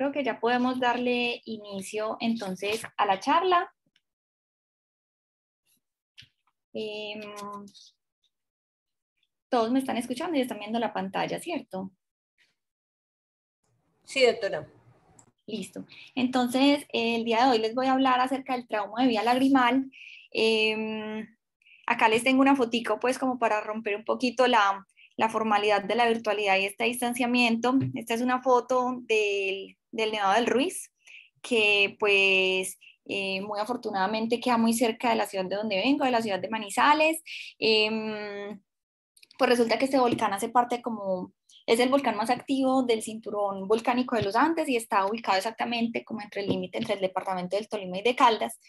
creo que ya podemos darle inicio entonces a la charla. Todos me están escuchando y están viendo la pantalla, ¿cierto? Sí, doctora. Listo. Entonces, el día de hoy les voy a hablar acerca del trauma de vía lagrimal. Acá les tengo una fotico, pues, como para romper un poquito la formalidad de la virtualidad y este distanciamiento. Esta es una foto del Nevado del Ruiz, que, pues, muy afortunadamente queda muy cerca de la ciudad de donde vengo, de la ciudad de Manizales. Pues resulta que este volcán hace parte como, es el volcán más activo del cinturón volcánico de los Andes y está ubicado exactamente como entre el límite entre el departamento del Tolima y de Caldas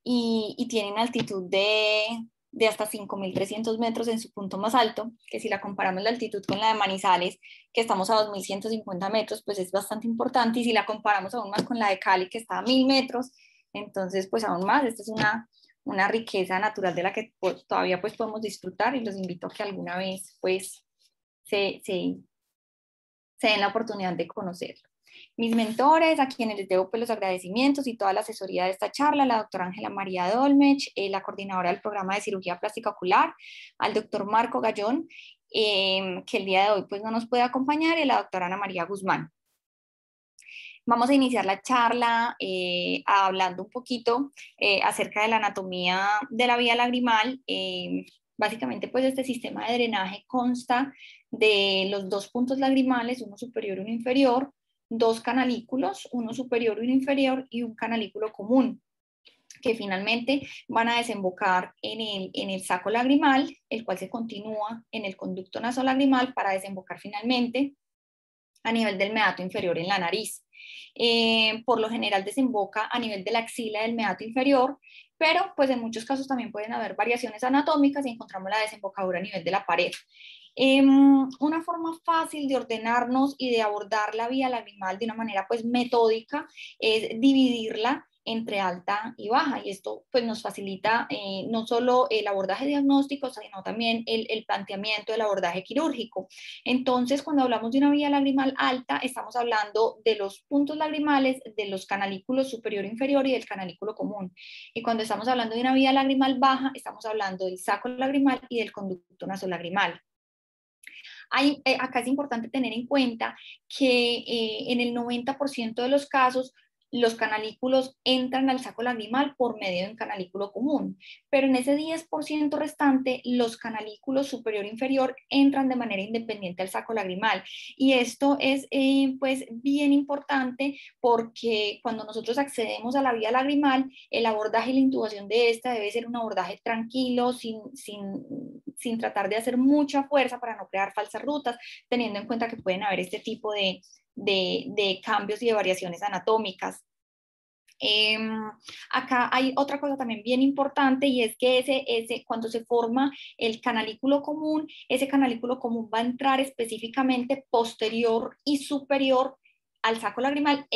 y tiene una altitud de hasta 5.300 metros en su punto más alto, que si la comparamos la altitud con la de Manizales, que estamos a 2.150 metros, pues es bastante importante, y si la comparamos aún más con la de Cali, que está a 1.000 metros, entonces pues aún más, esta es una riqueza natural de la que pues, todavía pues podemos disfrutar, y los invito a que alguna vez pues se den la oportunidad de conocerlo. Mis mentores, a quienes les debo pues, los agradecimientos y toda la asesoría de esta charla, la doctora Ángela María Dolmech, la coordinadora del programa de cirugía plástica ocular, al doctor Marco Gallón, que el día de hoy pues, no nos puede acompañar, y a la doctora Ana María Guzmán. Vamos a iniciar la charla hablando un poquito acerca de la anatomía de la vía lagrimal. Básicamente, pues este sistema de drenaje consta de los dos puntos lagrimales, uno superior y uno inferior, dos canalículos, uno superior y uno inferior, y un canalículo común, que finalmente van a desembocar en el saco lagrimal, el cual se continúa en el conducto nasolagrimal para desembocar finalmente a nivel del meato inferior en la nariz. Por lo general desemboca a nivel de la axila del meato inferior, pero pues en muchos casos también pueden haber variaciones anatómicas y encontramos la desembocadura a nivel de la pared. Una forma fácil de ordenarnos y de abordar la vía lagrimal de una manera pues metódica es dividirla entre alta y baja, y esto pues nos facilita no solo el abordaje diagnóstico, sino también el planteamiento del abordaje quirúrgico. Entonces, cuando hablamos de una vía lagrimal alta, estamos hablando de los puntos lagrimales, de los canalículos superior e inferior y del canalículo común. Y cuando estamos hablando de una vía lagrimal baja, estamos hablando del saco lagrimal y del conducto nasolagrimal. Acá es importante tener en cuenta que en el 90% de los casos los canalículos entran al saco lagrimal por medio de un canalículo común, pero en ese 10% restante los canalículos superior e inferior entran de manera independiente al saco lagrimal, y esto es pues bien importante porque cuando nosotros accedemos a la vía lagrimal, el abordaje y la intubación de esta debe ser un abordaje tranquilo, sin tratar de hacer mucha fuerza para no crear falsas rutas, teniendo en cuenta que pueden haber este tipo de cambios y de variaciones anatómicas. Acá hay otra cosa también bien importante, y es que cuando se forma el canalículo común, ese canalículo común va a entrar específicamente posterior y superior al saco lagrimal,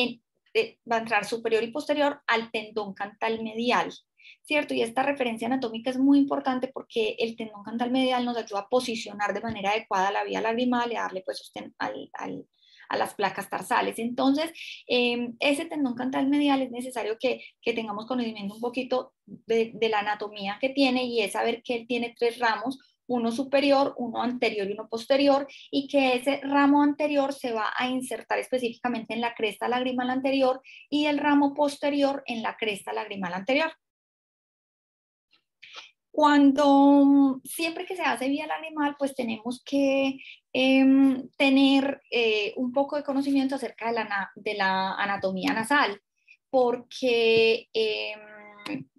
va a entrar superior y posterior al tendón cantal medial, ¿cierto? Y esta referencia anatómica es muy importante porque el tendón cantal medial nos ayuda a posicionar de manera adecuada la vía lagrimal y a darle pues sostén a las placas tarsales. Entonces, ese tendón cantal medial es necesario que tengamos conocimiento un poquito de la anatomía que tiene, y es saber que él tiene tres ramos, uno superior, uno anterior y uno posterior, y que ese ramo anterior se va a insertar específicamente en la cresta lagrimal anterior y el ramo posterior en la cresta lagrimal anterior. Siempre que se hace vía lagrimal, pues tenemos que tener un poco de conocimiento acerca de la anatomía nasal, porque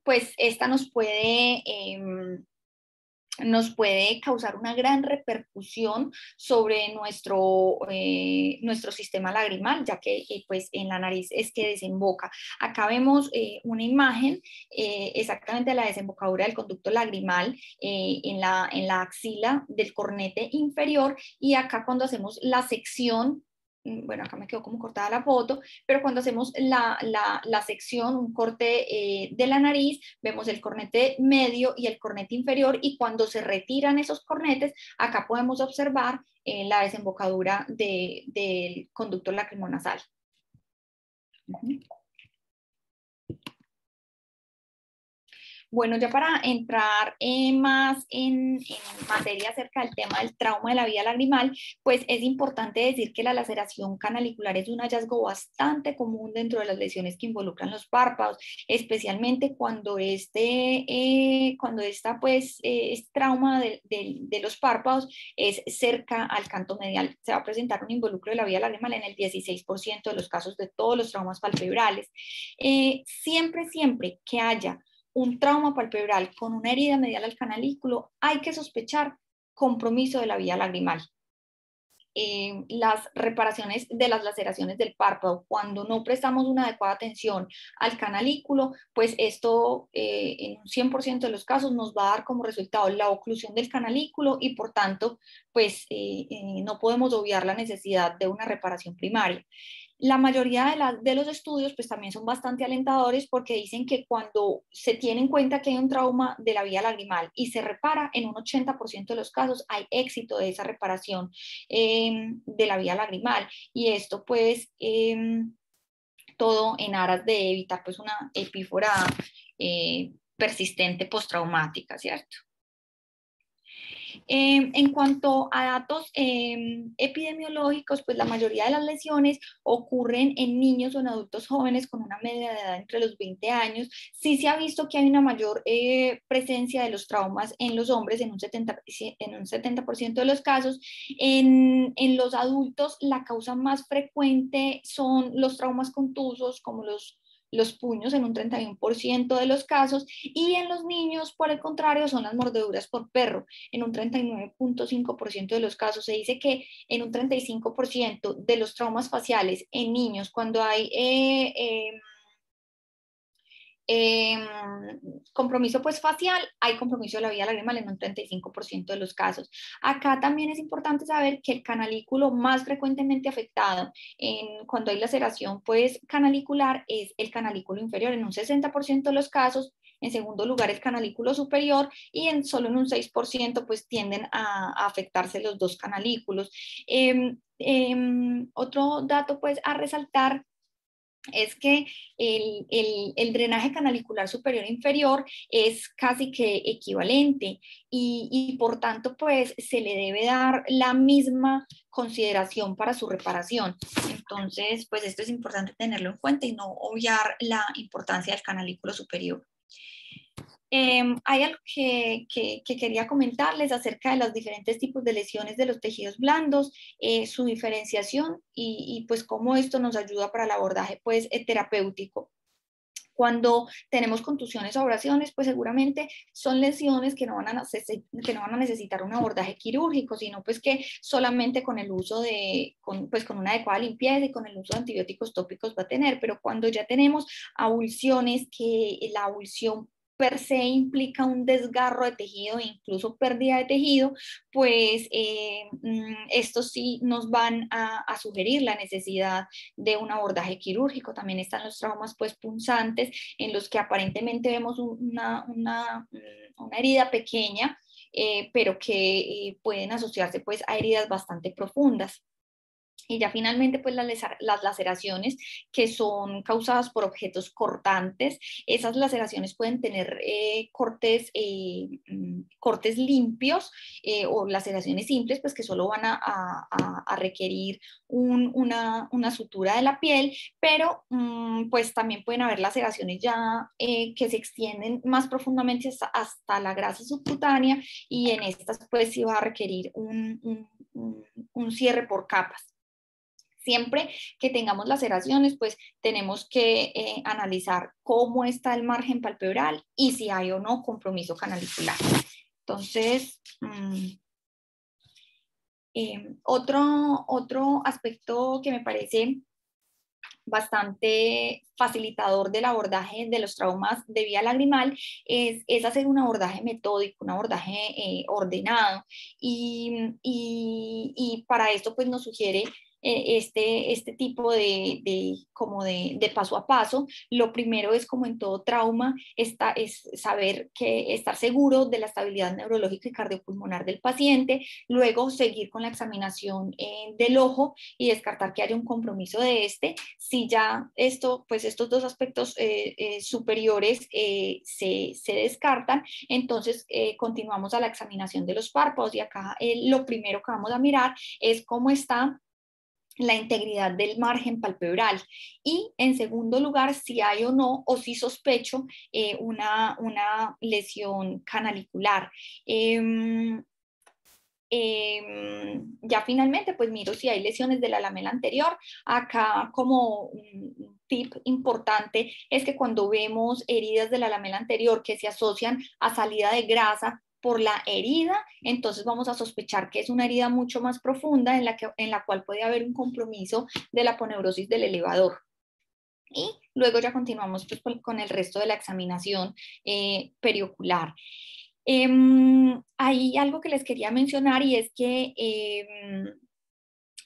pues esta nos puede causar una gran repercusión sobre nuestro sistema lagrimal, ya que pues en la nariz es que desemboca. Acá vemos una imagen exactamente de la desembocadura del conducto lagrimal en la axila del cornete inferior, y acá cuando hacemos la sección, bueno, acá me quedó como cortada la foto, pero cuando hacemos la sección, un corte de la nariz, vemos el cornete medio y el cornete inferior, y cuando se retiran esos cornetes, acá podemos observar la desembocadura del conducto lacrimonasal. Ujú. Bueno, ya para entrar más en materia acerca del tema del trauma de la vía lagrimal, pues es importante decir que la laceración canalicular es un hallazgo bastante común dentro de las lesiones que involucran los párpados, especialmente cuando este trauma de los párpados es cerca al canto medial. Se va a presentar un involucro de la vía lagrimal en el 16% de los casos de todos los traumas palpebrales. Siempre que haya un trauma palpebral con una herida medial al canalículo, hay que sospechar compromiso de la vía lagrimal. Las reparaciones de las laceraciones del párpado, cuando no prestamos una adecuada atención al canalículo, pues esto en un 100% de los casos nos va a dar como resultado la oclusión del canalículo y por tanto, pues no podemos obviar la necesidad de una reparación primaria. La mayoría de los estudios pues también son bastante alentadores porque dicen que cuando se tiene en cuenta que hay un trauma de la vía lagrimal y se repara, en un 80% de los casos hay éxito de esa reparación de la vía lagrimal. Y esto pues todo en aras de evitar pues una epífora persistente postraumática, ¿cierto? En cuanto a datos epidemiológicos, pues la mayoría de las lesiones ocurren en niños o en adultos jóvenes con una media de edad entre los 20 años. Sí se ha visto que hay una mayor presencia de los traumas en los hombres en un 70% de los casos. En los adultos, la causa más frecuente son los traumas contusos, como los puños en un 31% de los casos, y en los niños, por el contrario, son las mordeduras por perro en un 39.5% de los casos. Se dice que en un 35% de los traumas faciales en niños, cuando hay eh, compromiso pues facial, hay compromiso de la vía lagrimal en un 35% de los casos. Acá también es importante saber que el canalículo más frecuentemente afectado cuando hay laceración pues canalicular es el canalículo inferior en un 60% de los casos. En segundo lugar, el canalículo superior y solo en un 6% pues tienden a afectarse los dos canalículos. Otro dato pues a resaltar es que el drenaje canalicular superior e inferior es casi que equivalente y por tanto pues se le debe dar la misma consideración para su reparación. Entonces pues esto es importante tenerlo en cuenta y no obviar la importancia del canalículo superior. Hay algo que quería comentarles acerca de los diferentes tipos de lesiones de los tejidos blandos, su diferenciación y pues cómo esto nos ayuda para el abordaje pues terapéutico. Cuando tenemos contusiones o abrasiones, pues seguramente son lesiones que no van a necesitar un abordaje quirúrgico, sino pues que solamente con el uso con una adecuada limpieza y con el uso de antibióticos tópicos va a tener. Pero cuando ya tenemos avulsiones, que la avulsión per se implica un desgarro de tejido e incluso pérdida de tejido, pues estos sí nos van a sugerir la necesidad de un abordaje quirúrgico. También están los traumas pues punzantes, en los que aparentemente vemos una herida pequeña, pero que pueden asociarse pues a heridas bastante profundas. Y ya finalmente, pues las laceraciones que son causadas por objetos cortantes, esas laceraciones pueden tener cortes limpios o laceraciones simples, pues que solo van a requerir una sutura de la piel, pero pues también pueden haber laceraciones ya que se extienden más profundamente hasta la grasa subcutánea y en estas pues sí va a requerir un cierre por capas. Siempre que tengamos laceraciones, pues tenemos que analizar cómo está el margen palpebral y si hay o no compromiso canalicular. Entonces, otro aspecto que me parece bastante facilitador del abordaje de los traumas de vía lagrimal es hacer un abordaje metódico, un abordaje ordenado y para esto pues nos sugiere este tipo como de paso a paso. Lo primero es, como en todo trauma, es saber estar seguro de la estabilidad neurológica y cardiopulmonar del paciente, luego seguir con la examinación del ojo y descartar que haya un compromiso de este. Si ya pues estos dos aspectos superiores se descartan, entonces continuamos a la examinación de los párpados, y acá lo primero que vamos a mirar es cómo está la integridad del margen palpebral, y en segundo lugar si hay o no, o si sospecho una lesión canalicular. Ya finalmente pues miro si hay lesiones de la lamela anterior. Acá como un tip importante es que cuando vemos heridas de la lamela anterior que se asocian a salida de grasa por la herida, entonces vamos a sospechar que es una herida mucho más profunda en la cual puede haber un compromiso de la aponeurosis del elevador. Y luego ya continuamos pues con el resto de la examinación periocular. Hay algo que les quería mencionar, y es que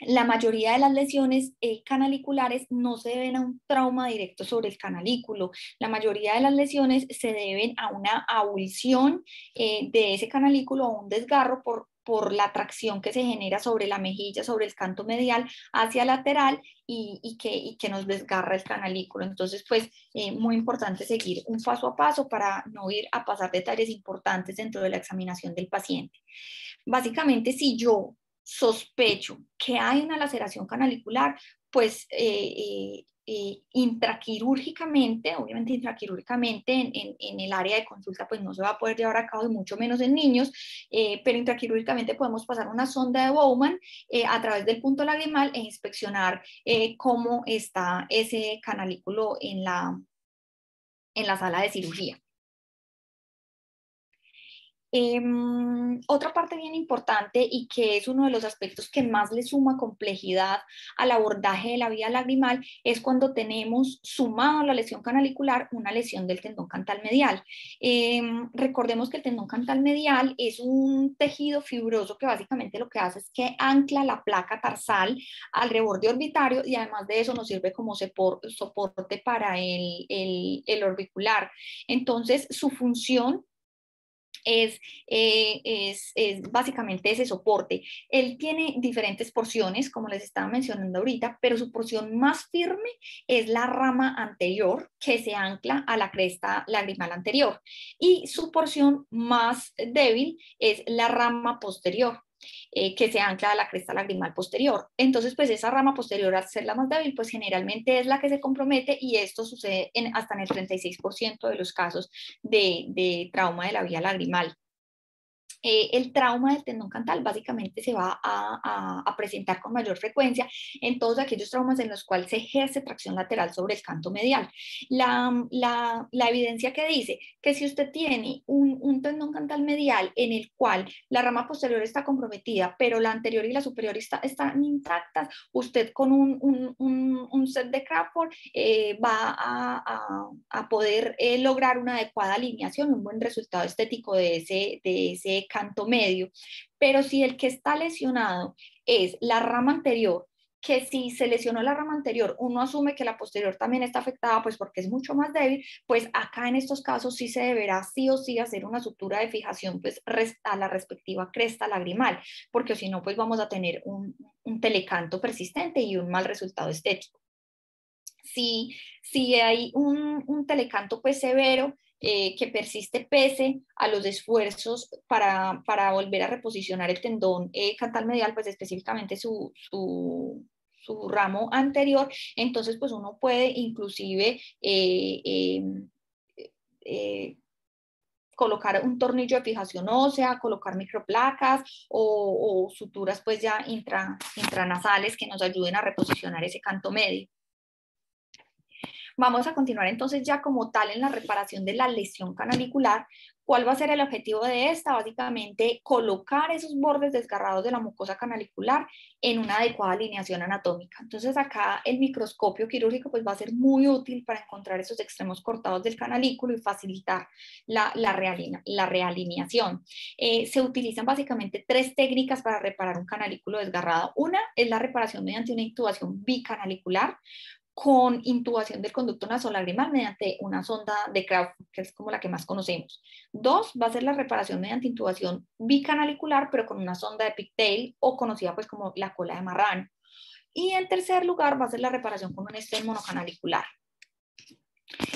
la mayoría de las lesiones canaliculares no se deben a un trauma directo sobre el canalículo. La mayoría de las lesiones se deben a una abulsión de ese canalículo o un desgarro por la tracción que se genera sobre la mejilla, sobre el canto medial hacia lateral, y que nos desgarra el canalículo. Entonces, pues, muy importante seguir un paso a paso para no ir a pasar detalles importantes dentro de la examinación del paciente. Básicamente, si yo sospecho que hay una laceración canalicular, pues intraquirúrgicamente, obviamente intraquirúrgicamente en el área de consulta pues no se va a poder llevar a cabo, y mucho menos en niños, pero intraquirúrgicamente podemos pasar una sonda de Bowman a través del punto lagrimal e inspeccionar cómo está ese canalículo en la sala de cirugía. Otra parte bien importante, y que es uno de los aspectos que más le suma complejidad al abordaje de la vía lagrimal, es cuando tenemos sumado a la lesión canalicular una lesión del tendón cantal medial. Recordemos que el tendón cantal medial es un tejido fibroso que básicamente lo que hace es que ancla la placa tarsal al reborde orbitario, y además de eso nos sirve como soporte para el orbicular. Entonces, su función es básicamente ese soporte. Él tiene diferentes porciones, como les estaba mencionando ahorita, pero su porción más firme es la rama anterior, que se ancla a la cresta lagrimal anterior, y su porción más débil es la rama posterior, que se ancla a la cresta lagrimal posterior. Entonces, pues esa rama posterior, al ser la más débil, pues generalmente es la que se compromete, y esto sucede hasta en el 36% de los casos de trauma de la vía lagrimal. El trauma del tendón cantal básicamente se va a presentar con mayor frecuencia en todos aquellos traumas en los cuales se ejerce tracción lateral sobre el canto medial. La evidencia que dice que si usted tiene un tendón cantal medial en el cual la rama posterior está comprometida, pero la anterior y la superior están intactas, usted con un set de Crawford va a poder lograr una adecuada alineación, un buen resultado estético de ese canto medio. Pero si el que está lesionado es la rama anterior, que si se lesionó la rama anterior, uno asume que la posterior también está afectada, pues porque es mucho más débil, pues acá en estos casos sí se deberá sí o sí hacer una sutura de fijación pues a la respectiva cresta lagrimal, porque si no pues vamos a tener un telecanto persistente y un mal resultado estético. Si hay un telecanto pues severo, que persiste pese a los esfuerzos para volver a reposicionar el tendón cantal medial, pues específicamente su ramo anterior, entonces pues uno puede inclusive colocar un tornillo de fijación ósea, colocar microplacas o suturas pues ya intranasales que nos ayuden a reposicionar ese canto medio. Vamos a continuar entonces ya como tal en la reparación de la lesión canalicular. ¿Cuál va a ser el objetivo de esta? Básicamente colocar esos bordes desgarrados de la mucosa canalicular en una adecuada alineación anatómica. Entonces acá el microscopio quirúrgico pues va a ser muy útil para encontrar esos extremos cortados del canalículo y facilitar la realineación. Se utilizan básicamente tres técnicas para reparar un canalículo desgarrado. Una es la reparación mediante una intubación bicanalicular, con intubación del conducto nasolagrimal mediante una sonda de Crawford, que es como la que más conocemos. Dos, va a ser la reparación mediante intubación bicanalicular, pero con una sonda de pigtail o conocida pues como la cola de marrano. Y en tercer lugar, va a ser la reparación con un stent monocanalicular.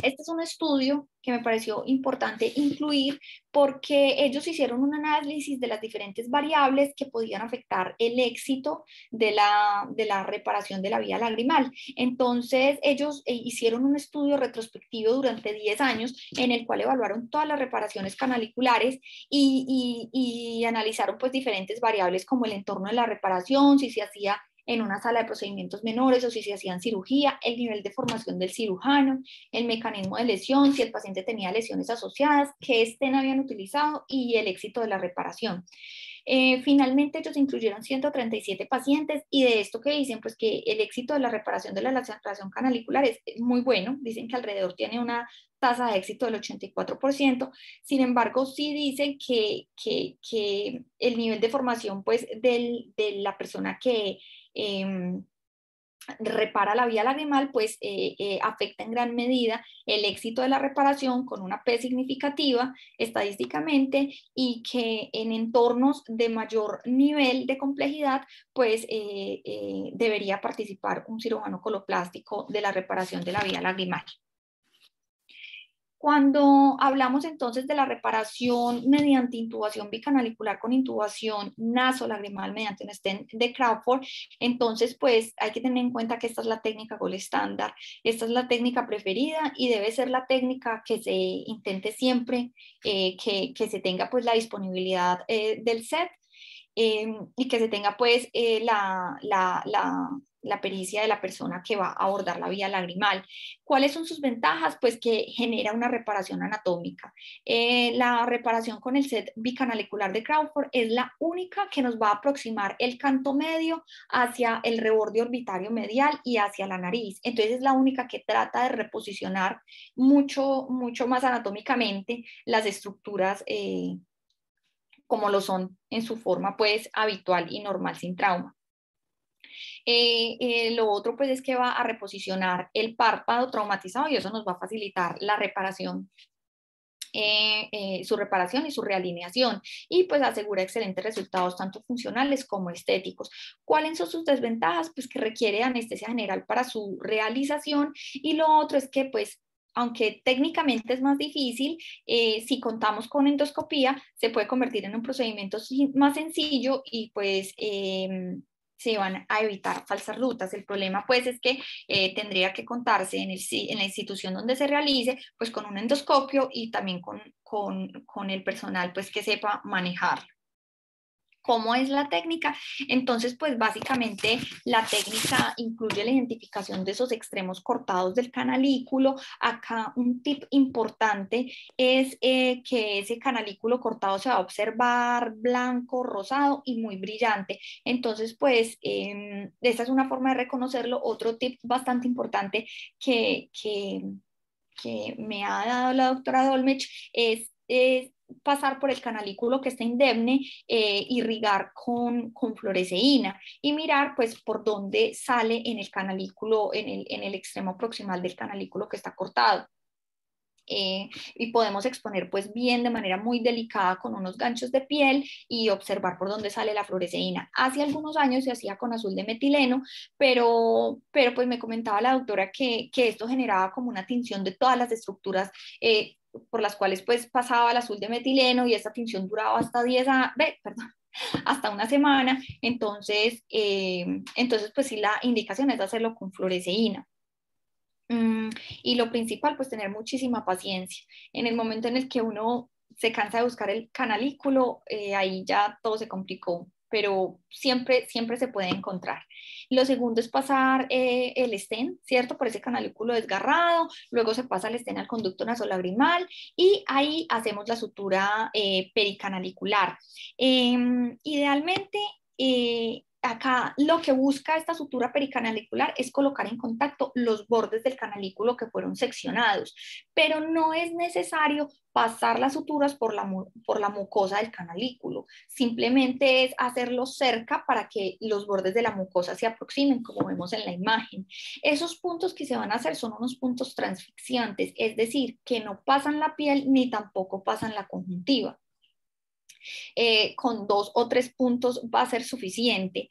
Este es un estudio que me pareció importante incluir porque ellos hicieron un análisis de las diferentes variables que podían afectar el éxito de la reparación de la vía lagrimal. Entonces, ellos hicieron un estudio retrospectivo durante 10 años en el cual evaluaron todas las reparaciones canaliculares y analizaron pues diferentes variables como el entorno de la reparación, si se hacía en una sala de procedimientos menores o si se hacían cirugía, el nivel de formación del cirujano, el mecanismo de lesión, si el paciente tenía lesiones asociadas, qué stent habían utilizado y el éxito de la reparación. Finalmente ellos incluyeron 137 pacientes y de esto que dicen, pues que el éxito de la reparación de la laceración canalicular es muy bueno, dicen que alrededor tiene una tasa de éxito del 84%, sin embargo sí dicen que el nivel de formación pues de la persona que repara la vía lagrimal, pues afecta en gran medida el éxito de la reparación con una P significativa estadísticamente y que en entornos de mayor nivel de complejidad, pues debería participar un cirujano coloplástico de la reparación de la vía lagrimal. Cuando hablamos entonces de la reparación mediante intubación bicanalicular con intubación nasolagrimal mediante un stent de Crawford, entonces pues hay que tener en cuenta que esta es la técnica gold estándar, esta es la técnica preferida y debe ser la técnica que se intente siempre que se tenga pues la disponibilidad del set y que se tenga pues la pericia de la persona que va a abordar la vía lagrimal. ¿Cuáles son sus ventajas? Pues que genera una reparación anatómica. La reparación con el set bicanalicular de Crawford es la única que nos va a aproximar el canto medio hacia el reborde orbitario medial y hacia la nariz. Entonces es la única que trata de reposicionar mucho más anatómicamente las estructuras como lo son en su forma pues habitual y normal sin trauma. Lo otro pues es que va a reposicionar el párpado traumatizado y eso nos va a facilitar la reparación, su reparación y su realineación y pues asegura excelentes resultados tanto funcionales como estéticos. ¿Cuáles son sus desventajas? Pues que requiere anestesia general para su realización y lo otro es que pues aunque técnicamente es más difícil, si contamos con endoscopía, se puede convertir en un procedimiento más sencillo y pues se van a evitar falsas rutas. El problema pues es que tendría que contarse en la institución donde se realice pues con un endoscopio y también con el personal pues que sepa manejarlo. ¿Cómo es la técnica? Entonces, pues básicamente la técnica incluye la identificación de esos extremos cortados del canalículo. Acá un tip importante es que ese canalículo cortado se va a observar blanco, rosado y muy brillante. Entonces, pues esta es una forma de reconocerlo. Otro tip bastante importante que me ha dado la doctora Dolmech es pasar por el canalículo que está indemne, irrigar con fluoresceína y mirar pues por dónde sale en el canalículo, en el extremo proximal del canalículo que está cortado. Y podemos exponer pues bien de manera muy delicada con unos ganchos de piel y observar por dónde sale la fluoresceína. Hace algunos años se hacía con azul de metileno, pero pues me comentaba la doctora que esto generaba como una tinción de todas las estructuras por las cuales pues pasaba el azul de metileno y esta tinción duraba hasta 10 a, perdón, hasta una semana. Entonces pues sí, la indicación es hacerlo con fluoresceína. Y lo principal, pues tener muchísima paciencia. En el momento en el que uno se cansa de buscar el canalículo, ahí ya todo se complicó pero siempre se puede encontrar. Lo segundo es pasar el estén, ¿cierto? Por ese canalículo desgarrado, luego se pasa el estén al conducto nasolagrimal y ahí hacemos la sutura pericanalicular. Idealmente, acá lo que busca esta sutura pericanalicular es colocar en contacto los bordes del canalículo que fueron seccionados, pero no es necesario pasar las suturas por la mucosa del canalículo, simplemente es hacerlo cerca para que los bordes de la mucosa se aproximen, como vemos en la imagen. Esos puntos que se van a hacer son unos puntos transfixiantes, es decir, que no pasan la piel ni tampoco pasan la conjuntiva. Con 2 o 3 puntos va a ser suficiente.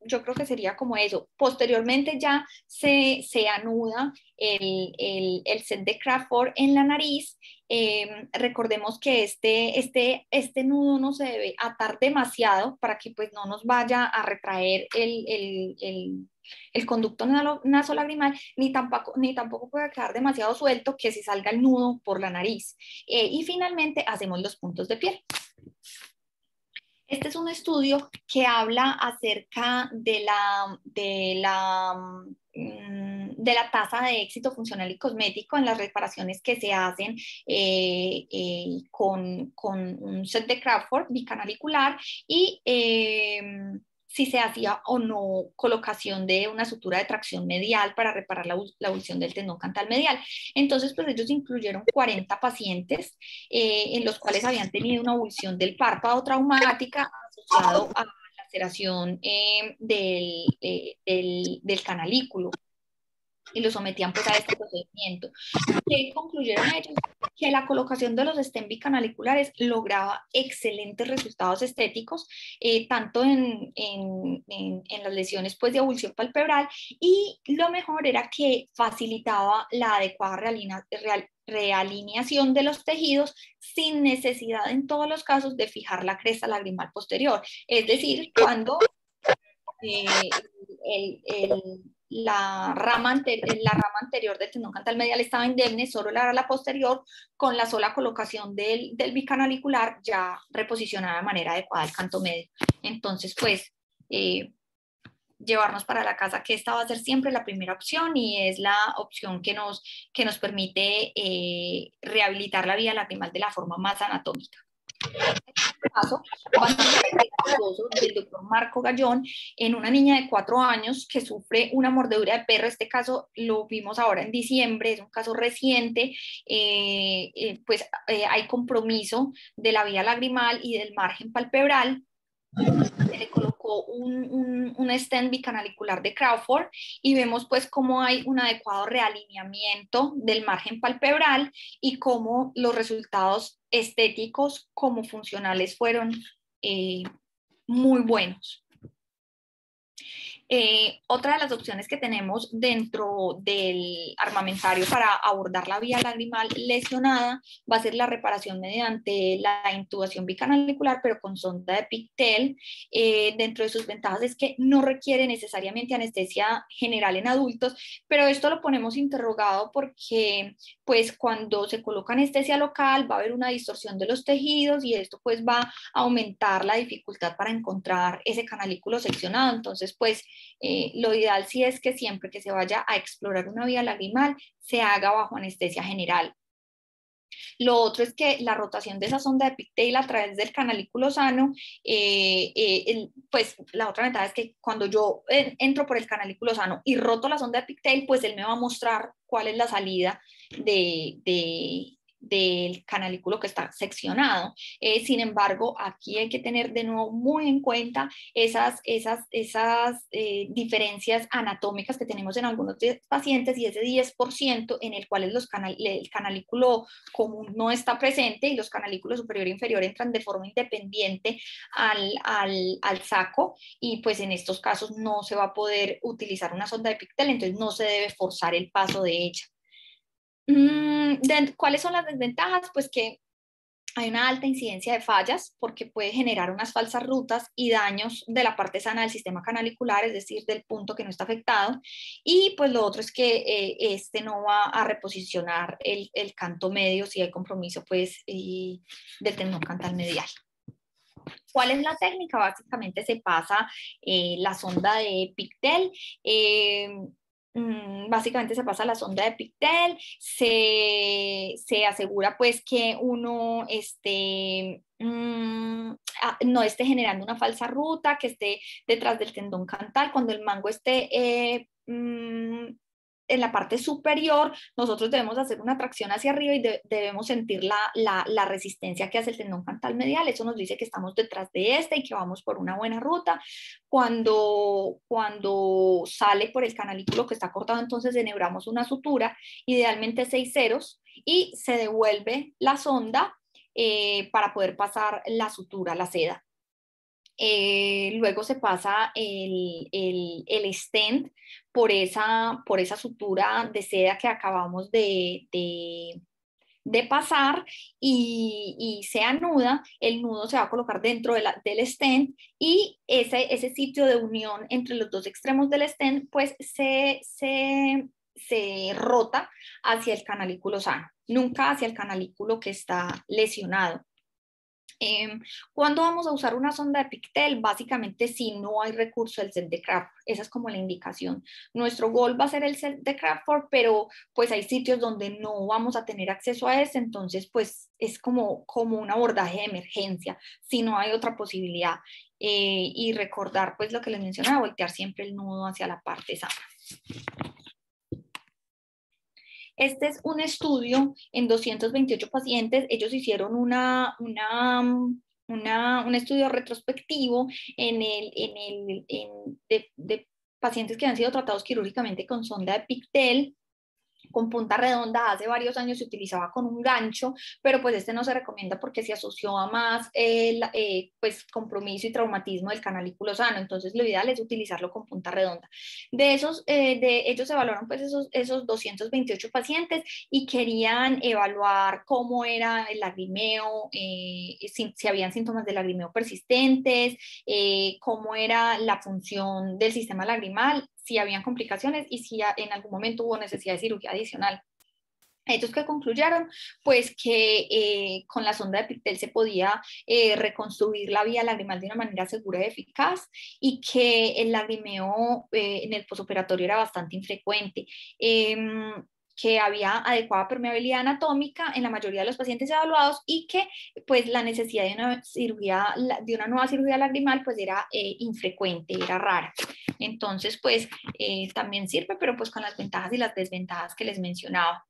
Yo creo que sería como eso. Posteriormente ya se anuda el set de Crawford en la nariz. Recordemos que este nudo no se debe atar demasiado para que pues no nos vaya a retraer el conducto nasolagrimal, ni tampoco puede quedar demasiado suelto que se salga el nudo por la nariz. Y finalmente hacemos los puntos de piel. Este es un estudio que habla acerca de la tasa de éxito funcional y cosmético en las reparaciones que se hacen con un set de Crawford bicanalicular y si se hacía o no colocación de una sutura de tracción medial para reparar la avulsión del tendón cantal medial. Entonces, pues ellos incluyeron 40 pacientes en los cuales habían tenido una avulsión del párpado traumática asociado a la laceración del canalículo y lo sometían pues a este procedimiento. ¿Qué concluyeron ellos? Que la colocación de los stent bicanaliculares lograba excelentes resultados estéticos, tanto en las lesiones pues, de avulsión palpebral, y lo mejor era que facilitaba la adecuada realineación de los tejidos sin necesidad en todos los casos de fijar la cresta lagrimal posterior. Es decir, cuando la rama anterior del tendón cantal medial estaba indemne, solo era la posterior, con la sola colocación del bicanalicular ya reposicionada de manera adecuada el canto medio. Entonces, pues, llevarnos para la casa, que esta va a ser siempre la primera opción y es la opción que nos permite rehabilitar la vía lagrimal de la forma más anatómica. Caso bastante curioso del doctor Marco Gallón en una niña de 4 años que sufre una mordedura de perro. Este caso lo vimos ahora en diciembre, es un caso reciente, pues hay compromiso de la vía lagrimal y del margen palpebral. Se le colocó un stent bicanalicular de Crawford y vemos pues cómo hay un adecuado realineamiento del margen palpebral y cómo los resultados estéticos como funcionales fueron muy buenos. Otra de las opciones que tenemos dentro del armamentario para abordar la vía lagrimal lesionada va a ser la reparación mediante la intubación bicanalicular, pero con sonda de Pictel. Dentro de sus ventajas es que no requiere necesariamente anestesia general en adultos, pero esto lo ponemos interrogado porque pues cuando se coloca anestesia local va a haber una distorsión de los tejidos y esto pues va a aumentar la dificultad para encontrar ese canalículo seccionado. Entonces pues lo ideal sí es que siempre que se vaya a explorar una vía lagrimal se haga bajo anestesia general. Lo otro es que la rotación de esa sonda de Pictel a través del canalículo sano, pues la otra ventaja es que cuando yo entro por el canalículo sano y roto la sonda de Pictel, pues él me va a mostrar cuál es la salida del canalículo que está seccionado. Sin embargo, aquí hay que tener de nuevo muy en cuenta esas diferencias anatómicas que tenemos en algunos pacientes y ese 10% en el cual el canalículo común no está presente y los canalículos superior e inferior entran de forma independiente al saco y pues en estos casos no se va a poder utilizar una sonda de Pictel, entonces no se debe forzar el paso de ella. ¿Cuáles son las desventajas? Pues que hay una alta incidencia de fallas porque puede generar unas falsas rutas y daños de la parte sana del sistema canalicular, es decir, del punto que no está afectado. Y pues lo otro es que este no va a reposicionar el canto medio si hay compromiso pues del tendón cantal medial. ¿Cuál es la técnica? Básicamente se pasa la sonda de Pictel. Básicamente se pasa la sonda de Pictel, se asegura pues que uno no esté generando una falsa ruta, que esté detrás del tendón cantal. Cuando el mango esté en la parte superior, nosotros debemos hacer una tracción hacia arriba y debemos sentir la resistencia que hace el tendón cantal medial. Eso nos dice que estamos detrás de este y que vamos por una buena ruta. Cuando sale por el canalículo que está cortado, entonces enhebramos una sutura, idealmente 6 ceros, y se devuelve la sonda para poder pasar la sutura, la seda. Luego se pasa el stent por esa sutura de seda que acabamos de pasar y se anuda. El nudo se va a colocar dentro del stent y ese sitio de unión entre los dos extremos del stent pues se rota hacia el canalículo sano, nunca hacia el canalículo que está lesionado. ¿Cuándo vamos a usar una sonda de Pictel? Básicamente si no hay recurso del set de Crawford, esa es como la indicación. Nuestro gol va a ser el set de Crawford, pero pues hay sitios donde no vamos a tener acceso a ese, entonces pues es como un abordaje de emergencia, si no hay otra posibilidad. Y recordar pues lo que les mencionaba, voltear siempre el nudo hacia la parte sana. Este es un estudio en 228 pacientes. Ellos hicieron un estudio retrospectivo de pacientes que han sido tratados quirúrgicamente con sonda de Pictel con punta redonda. Hace varios años se utilizaba con un gancho, pero pues este no se recomienda porque se asoció a más pues compromiso y traumatismo del canalículo sano, entonces lo ideal es utilizarlo con punta redonda. De ellos evaluaron pues esos 228 pacientes y querían evaluar cómo era el lagrimeo, si habían síntomas de lagrimeo persistentes, cómo era la función del sistema lagrimal, si habían complicaciones y si en algún momento hubo necesidad de cirugía adicional. Ellos que concluyeron, pues que con la sonda de Pictel se podía reconstruir la vía lagrimal de una manera segura y eficaz y que el lagrimeo en el posoperatorio era bastante infrecuente. Que había adecuada permeabilidad anatómica en la mayoría de los pacientes evaluados y que pues la necesidad de una nueva cirugía lagrimal pues era infrecuente, era rara. Entonces pues también sirve, pero pues con las ventajas y las desventajas que les mencionaba.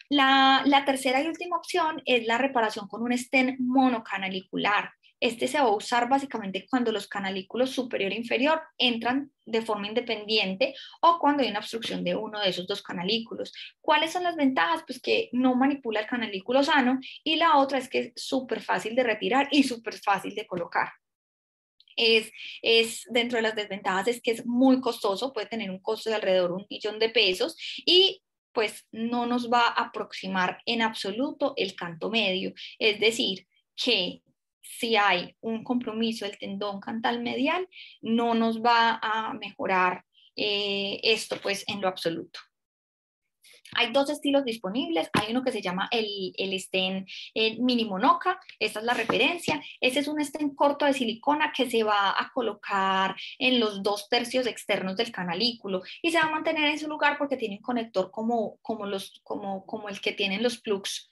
La tercera y última opción es la reparación con un stent monocanalicular. Este se va a usar básicamente cuando los canalículos superior e inferior entran de forma independiente o cuando hay una obstrucción de uno de esos dos canalículos. ¿Cuáles son las ventajas? Pues que no manipula el canalículo sano y la otra es que es súper fácil de retirar y súper fácil de colocar. Dentro de las desventajas es que es muy costoso, puede tener un costo de alrededor de $1.000.000 y pues no nos va a aproximar en absoluto el canto medio. Es decir, que si hay un compromiso del tendón cantal medial, no nos va a mejorar esto pues en lo absoluto. Hay dos estilos disponibles, hay uno que se llama el stent mini monoca, esta es la referencia, ese es un stent corto de silicona que se va a colocar en los 2/3 externos del canalículo y se va a mantener en su lugar porque tiene un conector como el que tienen los plugs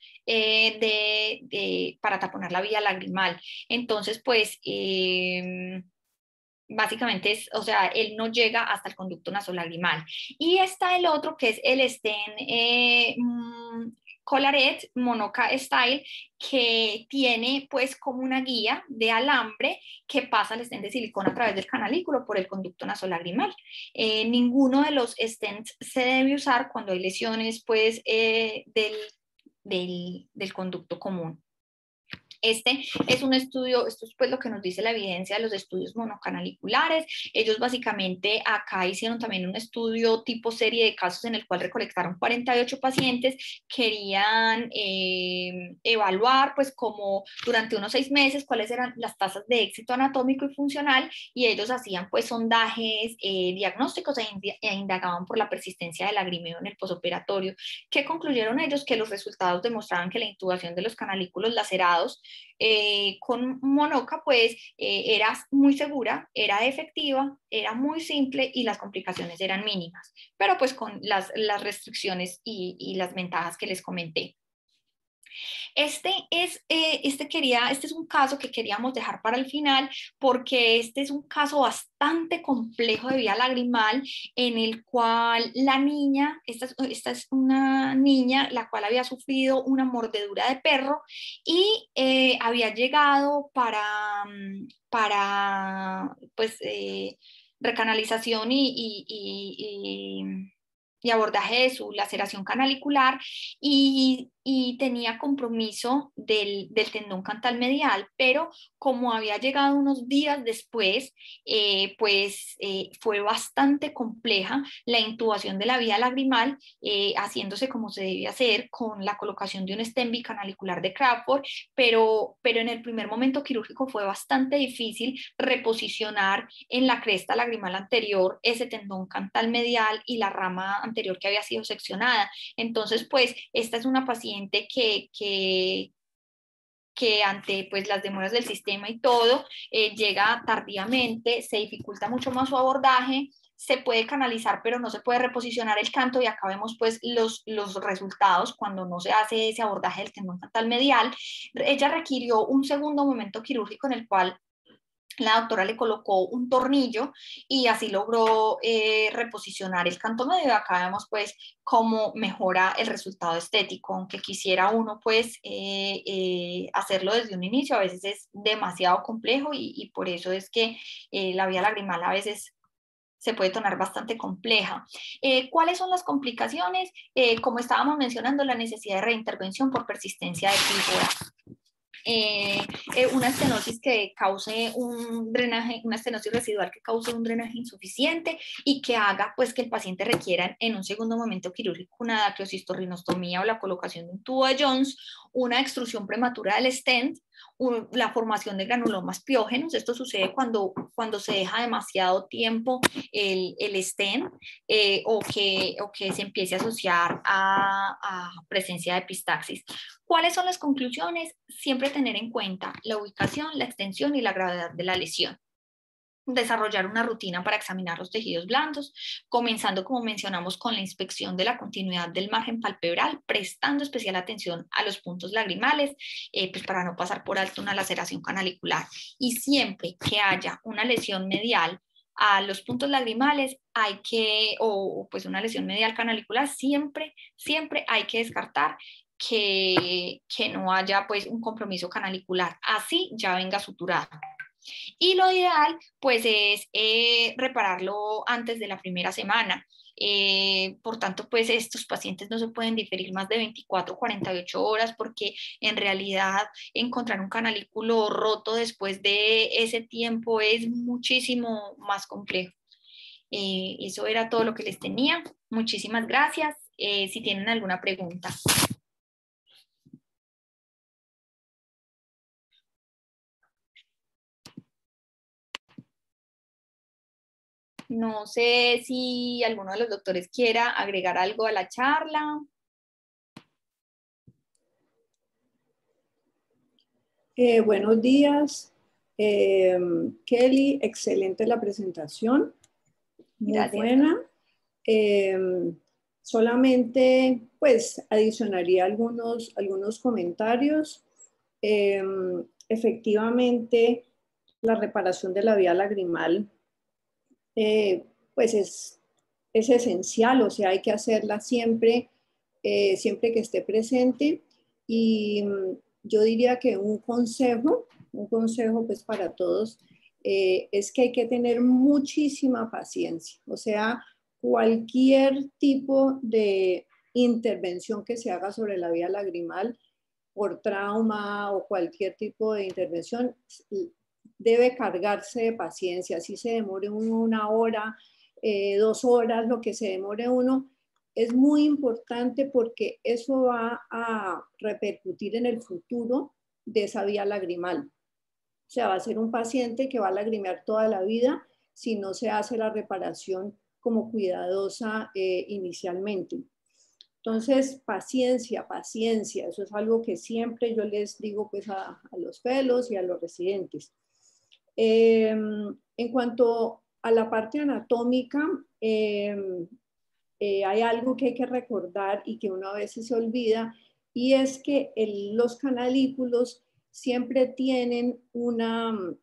para taponar la vía lagrimal. Entonces, pues básicamente o sea, él no llega hasta el conducto nasolagrimal. Y está el otro que es el stent Colaret Monoca Style, que tiene pues como una guía de alambre que pasa el stent de silicona a través del canalículo por el conducto nasolagrimal. Ninguno de los stents se debe usar cuando hay lesiones pues del conducto común. Este es un estudio, esto es pues lo que nos dice la evidencia de los estudios monocanaliculares. Ellos básicamente acá hicieron también un estudio tipo serie de casos en el cual recolectaron 48 pacientes, querían evaluar pues como durante unos 6 meses cuáles eran las tasas de éxito anatómico y funcional, y ellos hacían pues sondajes diagnósticos e indagaban por la persistencia del lagrimeo en el posoperatorio. ¿Qué concluyeron ellos? Que los resultados demostraban que la intubación de los canalículos lacerados con Monoca pues era muy segura, era efectiva, era muy simple y las complicaciones eran mínimas, pero pues con las restricciones y las ventajas que les comenté. Este es un caso que queríamos dejar para el final porque este es un caso bastante complejo de vía lagrimal en el cual la niña, esta es una niña la cual había sufrido una mordedura de perro y había llegado para pues, recanalización y abordaje de su laceración canalicular y tenía compromiso del tendón cantal medial, pero como había llegado unos días después, fue bastante compleja la intubación de la vía lagrimal, haciéndose como se debe hacer con la colocación de un stent bicanalicular de Crawford, pero en el primer momento quirúrgico fue bastante difícil reposicionar en la cresta lagrimal anterior ese tendón cantal medial y la rama anterior que había sido seccionada. Entonces, pues, esta es una paciente que ante pues, las demoras del sistema y todo, llega tardíamente, se dificulta mucho más su abordaje, se puede canalizar, pero no se puede reposicionar el canto y acá vemos pues los resultados cuando no se hace ese abordaje del tendón cantal medial. Ella requirió un segundo momento quirúrgico en el cual la doctora le colocó un tornillo y así logró reposicionar el canto medio. Acá vemos pues cómo mejora el resultado estético, aunque quisiera uno pues hacerlo desde un inicio, a veces es demasiado complejo y por eso es que la vía lagrimal a veces se puede tornar bastante compleja. ¿Cuáles son las complicaciones? Como estábamos mencionando, la necesidad de reintervención por persistencia de pílora. Una estenosis que cause un drenaje, una estenosis residual que cause un drenaje insuficiente y que haga pues que el paciente requiera en un segundo momento quirúrgico una daquiocistorrinostomía o la colocación de un tubo de Jones, una extrusión prematura del stent, la formación de granulomas piógenos. Esto sucede cuando se deja demasiado tiempo el stent o que se empiece a asociar a presencia de epistaxis. ¿Cuáles son las conclusiones? Siempre tener en cuenta la ubicación, la extensión y la gravedad de la lesión. Desarrollar una rutina para examinar los tejidos blandos, comenzando, como mencionamos, con la inspección de la continuidad del margen palpebral, prestando especial atención a los puntos lagrimales, pues para no pasar por alto una laceración canalicular. Y siempre que haya una lesión medial a los puntos lagrimales, o pues una lesión medial canalicular, siempre hay que descartar que no haya pues un compromiso canalicular, así ya venga suturado. Y lo ideal pues es repararlo antes de la primera semana. Por tanto, pues estos pacientes no se pueden diferir más de 24 o 48 horas porque en realidad encontrar un canalículo roto después de ese tiempo es muchísimo más complejo. Eso era todo lo que les tenía. Muchísimas gracias. Si tienen alguna pregunta. No sé si alguno de los doctores quiera agregar algo a la charla. Buenos días, Kelly, excelente la presentación, muy Gracias. buena. Solamente pues adicionaría algunos comentarios. Efectivamente, la reparación de la vía lagrimal pues es esencial, o sea, hay que hacerla siempre, siempre que esté presente. Y yo diría que un consejo pues para todos es que hay que tener muchísima paciencia. O sea, cualquier tipo de intervención que se haga sobre la vía lagrimal por trauma o cualquier tipo de intervención, debe cargarse de paciencia, así se demore uno 1 hora, 2 horas, lo que se demore uno, es muy importante porque eso va a repercutir en el futuro de esa vía lagrimal. O sea, va a ser un paciente que va a lagrimear toda la vida si no se hace la reparación como cuidadosa inicialmente. Entonces, paciencia, paciencia, eso es algo que siempre yo les digo pues a los fellows y a los residentes. En cuanto a la parte anatómica, hay algo que hay que recordar y que uno a veces se olvida, y es que los canalículos siempre tienen un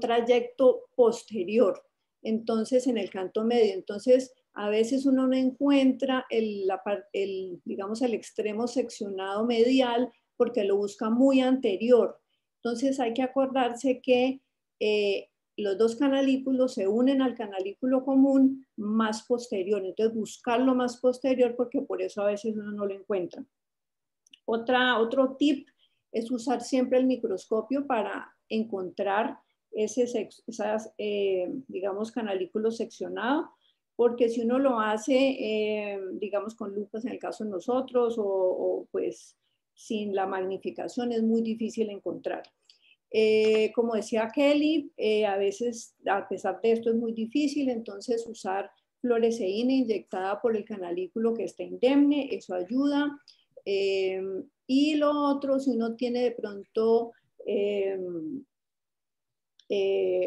trayecto posterior, entonces en el canto medio. Entonces, a veces uno no encuentra digamos, el extremo seccionado medial porque lo busca muy anterior. Entonces, hay que acordarse que los dos canalículos se unen al canalículo común más posterior. Entonces, buscarlo más posterior porque por eso a veces uno no lo encuentra. Otro tip es usar siempre el microscopio para encontrar digamos, canalículo seccionado, porque si uno lo hace, digamos, con lupas en el caso de nosotros, o pues sin la magnificación, es muy difícil encontrar. Como decía Kelly, a veces, a pesar de esto, es muy difícil, entonces usar fluoresceína inyectada por el canalículo que está indemne, eso ayuda. Y lo otro, si uno tiene de pronto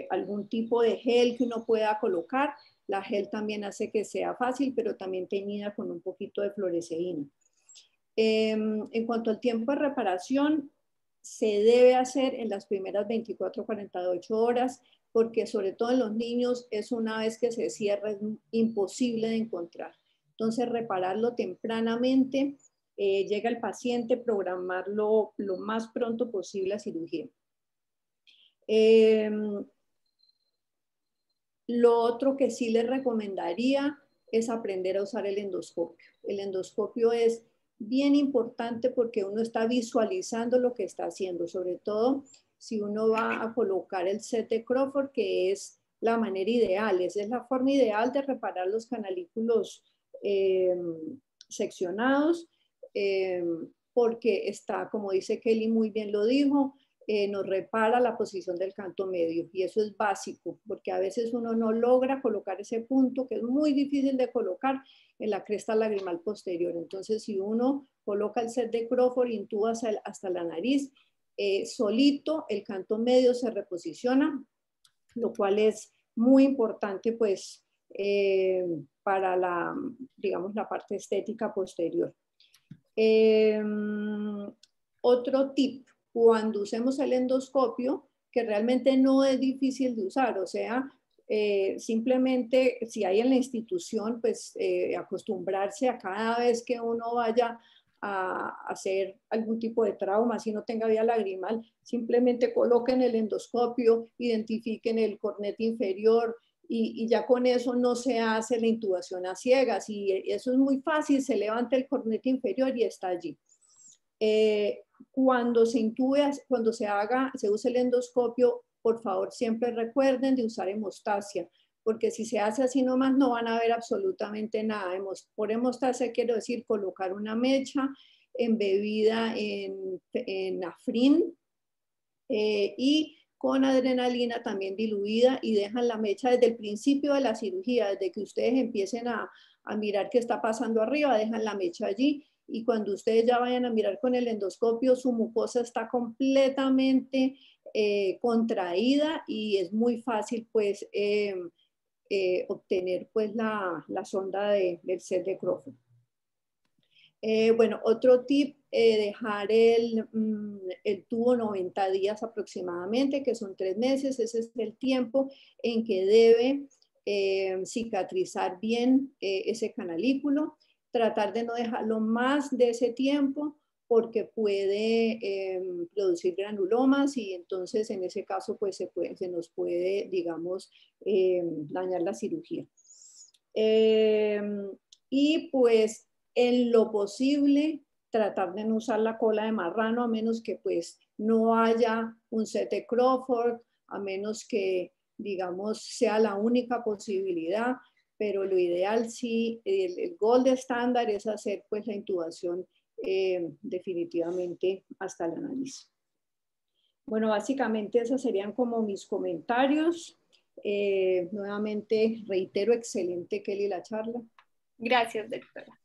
algún tipo de gel que uno pueda colocar, la gel también hace que sea fácil, pero también teñida con un poquito de fluoresceína. En cuanto al tiempo de reparación, se debe hacer en las primeras 24 48 horas, porque sobre todo en los niños es una vez que se cierra, es imposible de encontrar. Entonces, repararlo tempranamente, llega el paciente, programarlo lo más pronto posible a cirugía. Lo otro que sí les recomendaría es aprender a usar el endoscopio. El endoscopio es bien importante porque uno está visualizando lo que está haciendo, sobre todo si uno va a colocar el set de Crawford, que es la manera ideal, esa es la forma ideal de reparar los canalículos seccionados, porque está, como dice Kelly, muy bien lo dijo, nos repara la posición del canto medio, y eso es básico, porque a veces uno no logra colocar ese punto que es muy difícil de colocar en la cresta lagrimal posterior. Entonces, si uno coloca el set de Crawford, intuba hasta la nariz, solito el canto medio se reposiciona, lo cual es muy importante pues para la, digamos, la parte estética posterior. Otro tip, cuando usemos el endoscopio, que realmente no es difícil de usar, o sea, simplemente si hay en la institución, pues acostumbrarse a cada vez que uno vaya a hacer algún tipo de trauma, si no tenga vía lagrimal, simplemente coloquen el endoscopio, identifiquen el cornete inferior, y ya con eso no se hace la intubación a ciegas, y eso es muy fácil, se levanta el cornete inferior y está allí. Cuando se intube, cuando se use el endoscopio, por favor siempre recuerden de usar hemostasia, porque si se hace así nomás no van a ver absolutamente nada. Por hemostasia quiero decir colocar una mecha embebida en Afrin y con adrenalina también diluida, y dejan la mecha desde el principio de la cirugía, desde que ustedes empiecen a mirar qué está pasando arriba, dejan la mecha allí, y cuando ustedes ya vayan a mirar con el endoscopio, su mucosa está completamente contraída, y es muy fácil pues obtener pues la sonda del set de Crawford. Bueno, otro tip, dejar el tubo 90 días aproximadamente, que son 3 meses. Ese es el tiempo en que debe cicatrizar bien ese canalículo. Tratar de no dejarlo más de ese tiempo, porque puede producir granulomas, y entonces en ese caso pues se nos puede, digamos, dañar la cirugía. Y pues en lo posible, tratar de no usar la cola de marrano, a menos que pues no haya un set de Crawford, a menos que, digamos, sea la única posibilidad, pero lo ideal sí, el gold estándar es hacer pues la intubación definitivamente hasta la nariz. Bueno, básicamente esos serían como mis comentarios. Nuevamente reitero, excelente Kelly la charla. Gracias, doctora.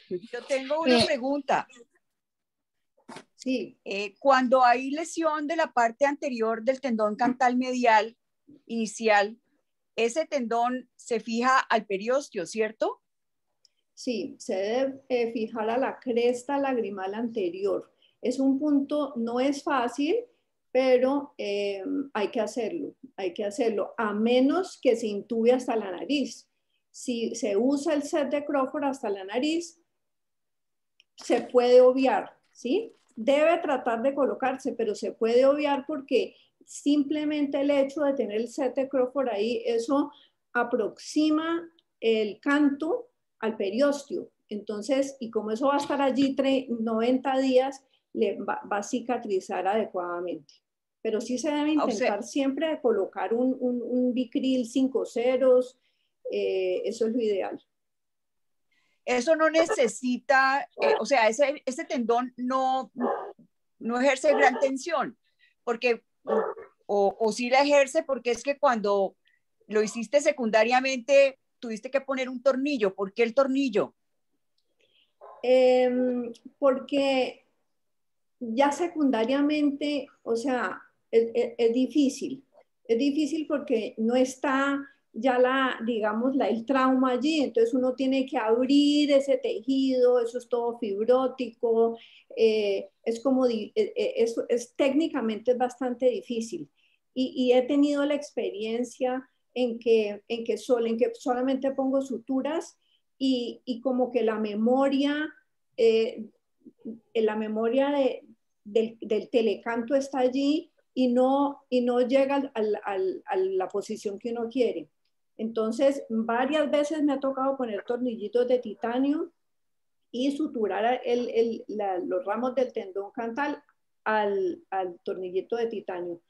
Yo tengo una pregunta. Sí. Cuando hay lesión de la parte anterior del tendón cantal medial inicial, ese tendón se fija al periósteo, ¿cierto? Sí, se debe fijar a la cresta lagrimal anterior. Es un punto, no es fácil, pero hay que hacerlo, a menos que se intube hasta la nariz. Si se usa el set de Crawford hasta la nariz, se puede obviar, ¿sí? Debe tratar de colocarse, pero se puede obviar porque simplemente el hecho de tener el set de Crawford ahí, eso aproxima el canto al periósteo. Entonces, y como eso va a estar allí 90 días, va a cicatrizar adecuadamente. Pero sí se debe intentar siempre de colocar un Vicryl 5 ceros, eso es lo ideal. Eso no necesita, o sea, ese tendón no ejerce gran tensión, porque, o sí la ejerce, porque es que cuando lo hiciste secundariamente, tuviste que poner un tornillo. ¿Por qué el tornillo? Porque ya secundariamente, o sea, es difícil porque no está ya digamos, el trauma allí, entonces uno tiene que abrir ese tejido, eso es todo fibrótico, es como, técnicamente es bastante difícil. Y he tenido la experiencia en que solamente pongo suturas y como que la memoria del telecanto está allí y no llega a la posición que uno quiere. Entonces, varias veces me ha tocado poner tornillitos de titanio y suturar los ramos del tendón cantal al tornillito de titanio,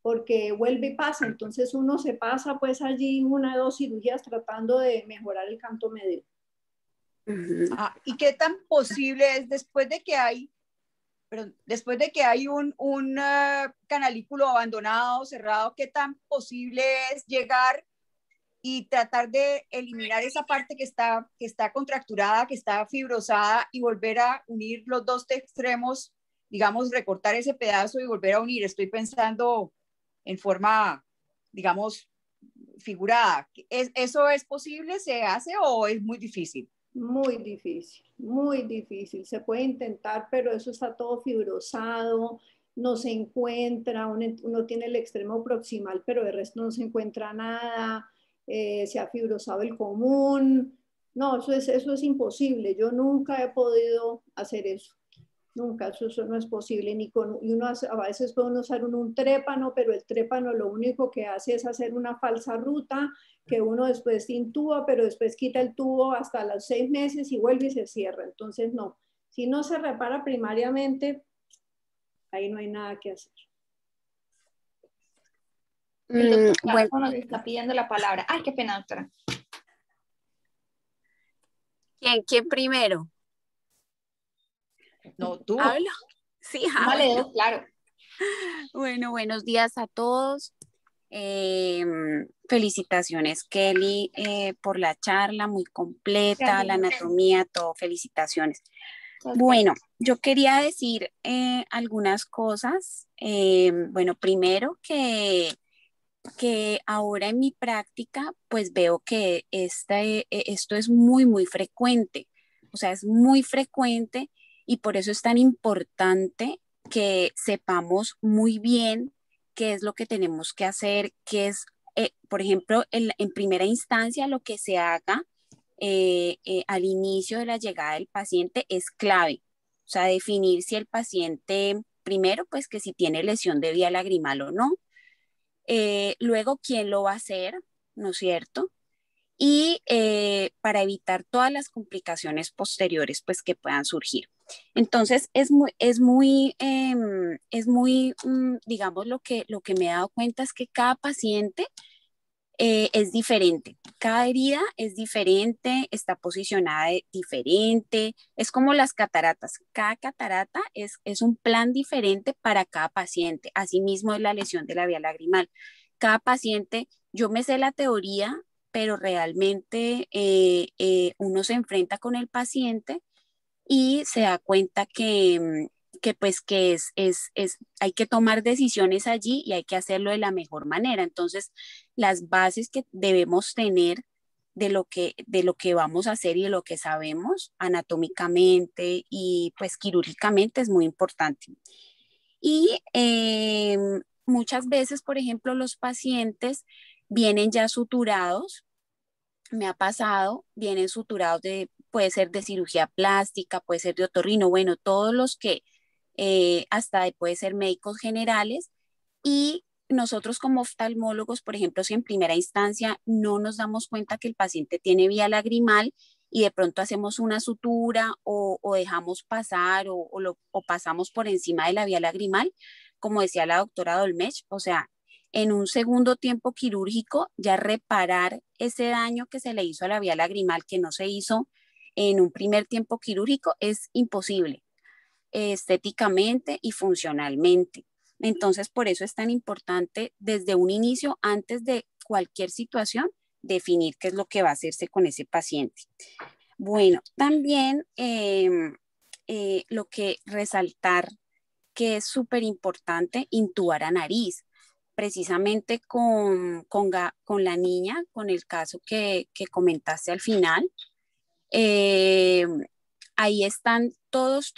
porque vuelve y pasa. Entonces uno se pasa pues allí 1 o 2 cirugías tratando de mejorar el canto medio. ¿Y qué tan posible es después de que hay un canalículo abandonado, cerrado, qué tan posible es llegar y tratar de eliminar esa parte que está contracturada, que está fibrosada, y volver a unir los dos extremos, digamos, recortar ese pedazo y volver a unir? Estoy pensando en forma, digamos, figurada. ¿Eso es posible? ¿Se hace o es muy difícil? Muy difícil, muy difícil. Se puede intentar, pero eso está todo fibrosado, no se encuentra, uno tiene el extremo proximal, pero de resto no se encuentra nada, se ha fibrosado el común. No, eso es imposible. Yo nunca he podido hacer eso. Nunca, eso no es posible. Y uno a veces puede usar un trépano, pero el trépano lo único que hace es hacer una falsa ruta que uno después intuba, pero después quita el tubo hasta los 6 meses y vuelve y se cierra. Entonces, no. Si no se repara primariamente, ahí no hay nada que hacer. El doctor Blanco nos está pidiendo la palabra. Ay, qué pena, doctora. ¿Quién primero? No, tú. ¿Hablo? Sí, Vale, claro. Bueno, buenos días a todos. Felicitaciones, Kelly, por la charla, muy completa. Gracias. La anatomía, todo, felicitaciones. Gracias. Bueno, yo quería decir algunas cosas. Bueno, primero que ahora en mi práctica, pues veo que esto es muy, muy frecuente. O sea, es muy frecuente y por eso es tan importante que sepamos muy bien qué es lo que tenemos que hacer, qué es, por ejemplo, en primera instancia lo que se haga al inicio de la llegada del paciente es clave. O sea, definir si el paciente, primero, pues que si tiene lesión de vía lagrimal o no. Luego, ¿quién lo va a hacer? ¿No es cierto? Y para evitar todas las complicaciones posteriores pues, que puedan surgir. Entonces, digamos, lo que me he dado cuenta es que cada paciente es diferente. Cada herida es diferente, está posicionada diferente. Es como las cataratas. Cada catarata es un plan diferente para cada paciente. Asimismo es la lesión de la vía lagrimal. Cada paciente, yo me sé la teoría, pero realmente uno se enfrenta con el paciente y se da cuenta que pues que hay que tomar decisiones allí y hay que hacerlo de la mejor manera. Entonces, las bases que debemos tener de lo que vamos a hacer y de lo que sabemos anatómicamente y pues quirúrgicamente es muy importante. Y muchas veces, por ejemplo, los pacientes vienen ya suturados. Me ha pasado, vienen suturados puede ser de cirugía plástica, puede ser de otorrino, bueno, todos los que puede ser médicos generales, y nosotros como oftalmólogos, por ejemplo, si en primera instancia no nos damos cuenta que el paciente tiene vía lagrimal y de pronto hacemos una sutura o dejamos pasar o pasamos por encima de la vía lagrimal, como decía la doctora Dolmech, o sea, en un segundo tiempo quirúrgico ya reparar ese daño que se le hizo a la vía lagrimal, que no se hizo en un primer tiempo quirúrgico, es imposible estéticamente y funcionalmente. Entonces, por eso es tan importante desde un inicio, antes de cualquier situación, definir qué es lo que va a hacerse con ese paciente. Bueno, también lo que resaltar que es súper importante, intubar a nariz, precisamente con la niña, con el caso que comentaste al final. Eh, Ahí están todos,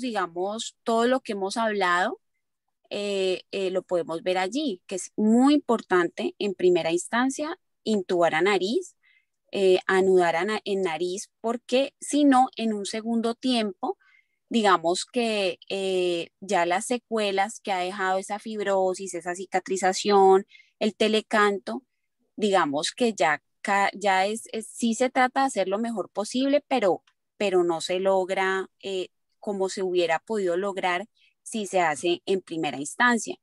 digamos, todo lo que hemos hablado, lo podemos ver allí, que es muy importante en primera instancia intubar a nariz, anudar en nariz, porque si no, en un segundo tiempo, digamos que ya las secuelas que ha dejado esa fibrosis, esa cicatrización, el telecanto, digamos que ya sí se trata de hacer lo mejor posible, pero no se logra como se hubiera podido lograr si se hace en primera instancia.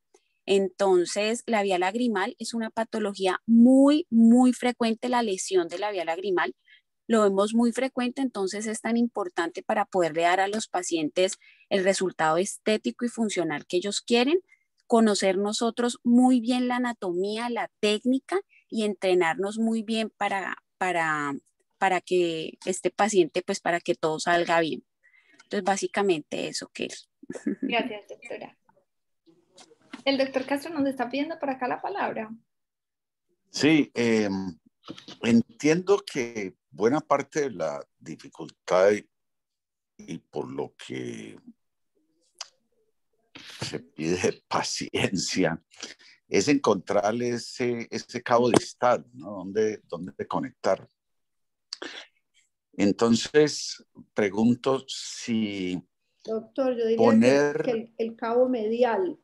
Entonces, la vía lagrimal es una patología muy frecuente, la lesión de la vía lagrimal. Lo vemos muy frecuente, entonces es tan importante para poderle dar a los pacientes el resultado estético y funcional que ellos quieren, conocer nosotros muy bien la anatomía, la técnica y entrenarnos muy bien para que este paciente, pues para que todo salga bien. Entonces, básicamente eso, Kelly. Gracias, doctora. El doctor Castro nos está pidiendo por acá la palabra. Sí, entiendo que buena parte de la dificultad y por lo que se pide paciencia es encontrar ese cabo distal, ¿no? ¿Dónde conectar? Entonces, pregunto si Doctor, yo diría poner... que el cabo medial,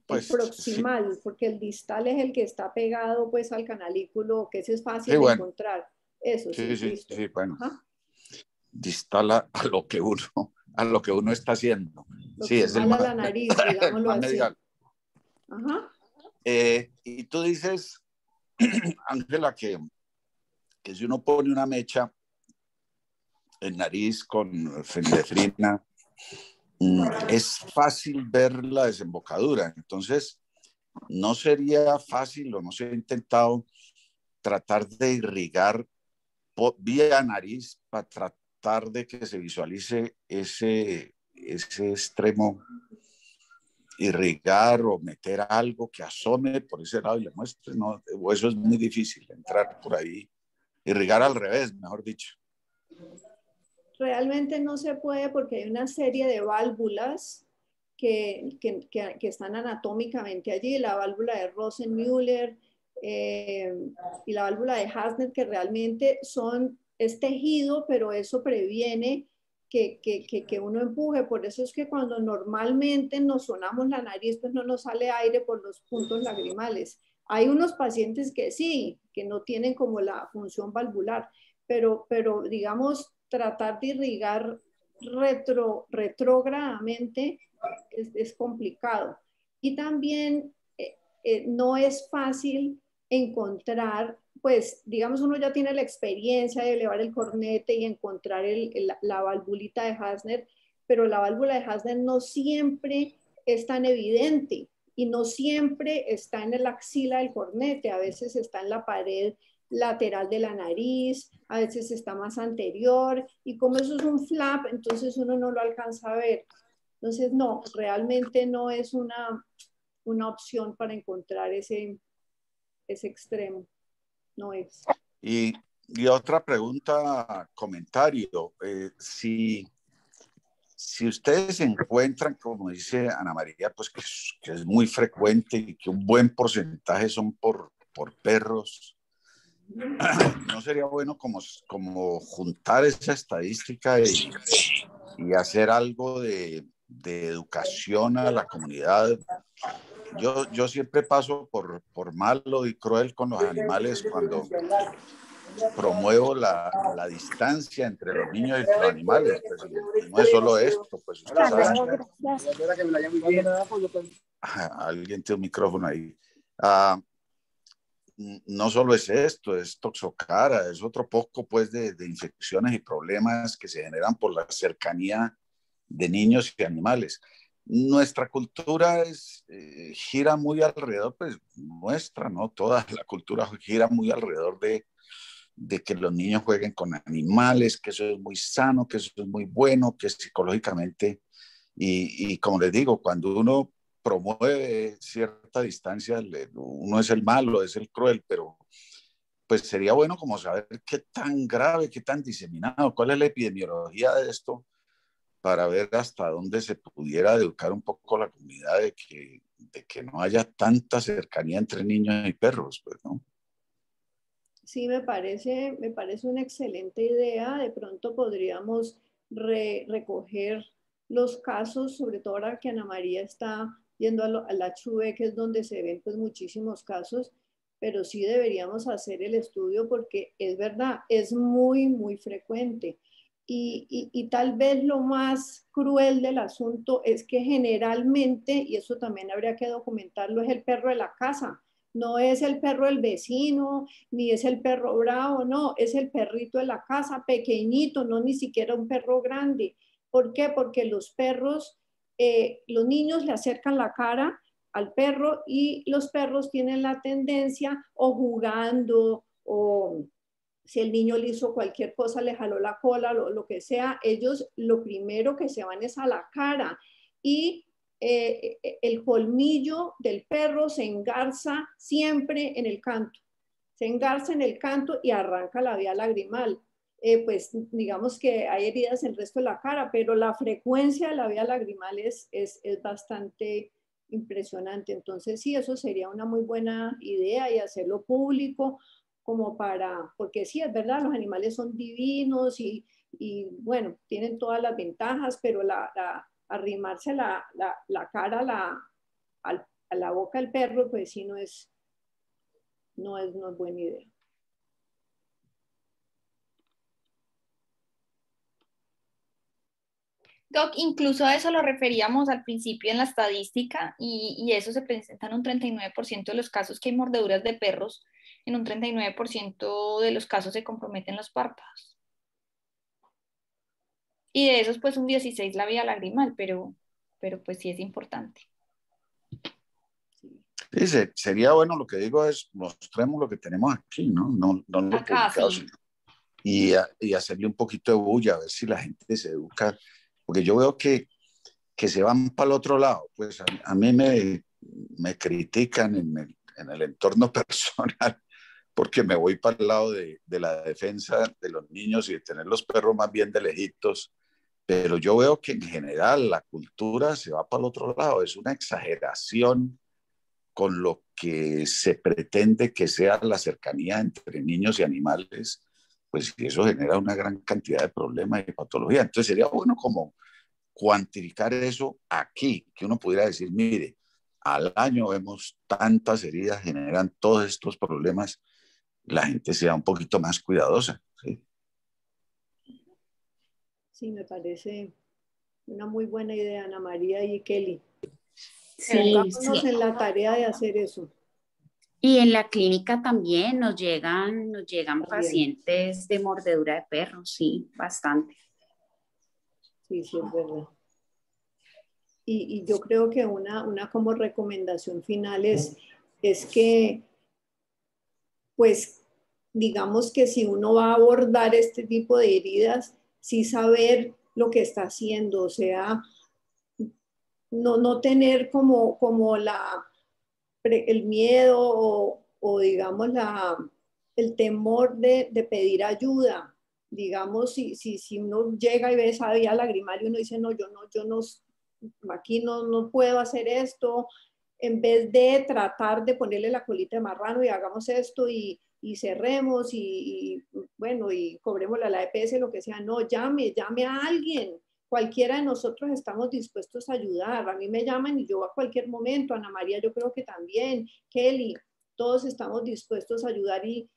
pues, el proximal, sí, porque el distal es el que está pegado pues al canalículo, que ese es fácil sí, de bueno, encontrar. Eso sí, sí, listo. sí, bueno. Ajá. Distal a lo que uno está haciendo. Sí, es Proximal a la nariz, digámoslo más así. medial. Ajá. Y tú dices, Ángela, que si uno pone una mecha en nariz con fenilefrina, es fácil ver la desembocadura. Entonces, no sería fácil o no se ha intentado tratar de irrigar vía nariz para tratar de que se visualice ese extremo, irrigar o meter algo que asome por ese lado y le muestre, ¿no? O eso es muy difícil, entrar por ahí, irrigar al revés, mejor dicho. Realmente no se puede porque hay una serie de válvulas que están anatómicamente allí, la válvula de Rosenmüller y la válvula de Hasner, que realmente es tejido, pero eso previene que uno empuje. Por eso es que cuando normalmente nos sonamos la nariz, pues no nos sale aire por los puntos lagrimales. Hay unos pacientes que sí, que no tienen como la función valvular, pero digamos, tratar de irrigar retrógradamente es complicado. Y también no es fácil encontrar, pues digamos uno ya tiene la experiencia de elevar el cornete y encontrar la valvulita de Hasner, pero la válvula de Hasner no siempre es tan evidente y no siempre está en la axila del cornete, a veces está en la pared lateral de la nariz, a veces está más anterior, y como eso es un flap, entonces uno no lo alcanza a ver. Entonces, no, realmente no es una opción para encontrar ese extremo, no es. Y otra pregunta, comentario, si ustedes encuentran, como dice Ana María, pues que es muy frecuente y que un buen porcentaje son por perros, ¿no sería bueno como juntar esa estadística y hacer algo de educación a la comunidad? Yo siempre paso por malo y cruel con los animales cuando promuevo la distancia entre los niños y los animales, pues, y no es solo esto, pues ustedes saben. Alguien tiene un micrófono ahí. No solo es esto, es toxocara, es otro poco pues de infecciones y problemas que se generan por la cercanía de niños y animales. Nuestra cultura gira muy alrededor, pues nuestra, ¿no? Toda la cultura gira muy alrededor de que los niños jueguen con animales, que eso es muy sano, que eso es muy bueno, que psicológicamente, y como les digo, cuando uno promueve cierta distancia, uno es el malo, es el cruel, pero pues sería bueno como saber qué tan grave, qué tan diseminado, cuál es la epidemiología de esto, para ver hasta dónde se pudiera educar un poco la comunidad de que no haya tanta cercanía entre niños y perros, pues, ¿no? Sí, me parece una excelente idea. De pronto podríamos recoger los casos, sobre todo ahora que Ana María está yendo a la HV, que es donde se ven pues muchísimos casos, pero sí deberíamos hacer el estudio porque es verdad, es muy, muy frecuente. Y tal vez lo más cruel del asunto es que generalmente, y eso también habría que documentarlo, es el perro de la casa. No es el perro del vecino, ni es el perro bravo, no, es el perrito de la casa, pequeñito, no ni siquiera un perro grande. ¿Por qué? Porque los perros, los niños le acercan la cara al perro y los perros tienen la tendencia o jugando o si el niño le hizo cualquier cosa, le jaló la cola, lo que sea, ellos lo primero que se van es a la cara y el colmillo del perro se engarza siempre en el canto, se engarza en el canto y arranca la vía lagrimal. Pues digamos que hay heridas en el resto de la cara, pero la frecuencia de la vía lagrimal es bastante impresionante. Entonces sí, eso sería una muy buena idea y hacerlo público como porque sí, es verdad, los animales son divinos y bueno, tienen todas las ventajas, pero arrimarse la cara a la boca del perro, pues sí, no es buena idea. Doc, incluso a eso lo referíamos al principio en la estadística y eso se presenta en un 39% de los casos que hay mordeduras de perros, en un 39% de los casos se comprometen los párpados. Y de esos pues un 16 la vía lagrimal, pero pues sí es importante. Sí, sería bueno, lo que digo es, mostremos lo que tenemos aquí, ¿no? No lo Acá publicado, sí. Y hacerle un poquito de bulla, a ver si la gente se educa, porque yo veo que se van para el otro lado, pues a mí me critican en el entorno personal, porque me voy para el lado de la defensa de los niños y de tener los perros más bien de lejitos, pero yo veo que en general la cultura se va para el otro lado, es una exageración con lo que se pretende que sea la cercanía entre niños y animales, pues eso genera una gran cantidad de problemas y patologías. Entonces sería bueno como cuantificar eso aquí, que uno pudiera decir, mire, al año vemos tantas heridas, generan todos estos problemas, la gente sea un poquito más cuidadosa. ¿Sí? Sí, me parece una muy buena idea, Ana María y Kelly. Sí, Pongámonos sí. en la tarea de hacer eso Y en la clínica también nos llegan también. pacientes de mordedura de perro, sí, bastante. Sí, sí, es verdad. Y yo creo que una como recomendación final es que, pues, digamos que si uno va a abordar este tipo de heridas, sí saber lo que está haciendo, o sea, no tener como el miedo o digamos el temor de pedir ayuda. Digamos, si uno llega y ve esa vía lagrimal y uno dice, no, yo no, aquí no puedo hacer esto, en vez de tratar de ponerle la colita de marrano y hagamos esto y cerremos bueno, y cobremos la EPS, lo que sea, no, llame a alguien. Cualquiera de nosotros estamos dispuestos a ayudar. A mí me llaman y yo a cualquier momento, Ana María yo creo que también, Kelly, todos estamos dispuestos a ayudar y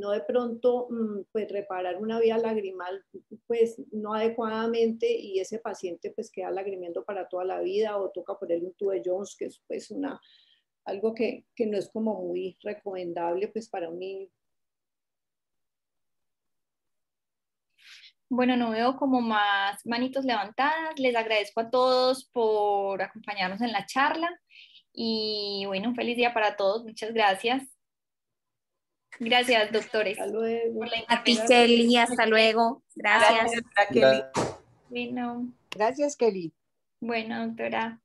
no de pronto pues reparar una vía lagrimal pues no adecuadamente y ese paciente pues queda lagrimiendo para toda la vida o toca ponerle un tubo de Jones, que es pues algo que no es como muy recomendable pues para un niño. Bueno, no veo como más manitos levantadas. Les agradezco a todos por acompañarnos en la charla y bueno, un feliz día para todos. Muchas gracias. Gracias, doctores, Hasta por luego. la A ti, intervención. Gracias. Kelly, hasta luego. Gracias, Gracias. doctora Kelly. Bueno, Gracias, Kelly. bueno, doctora.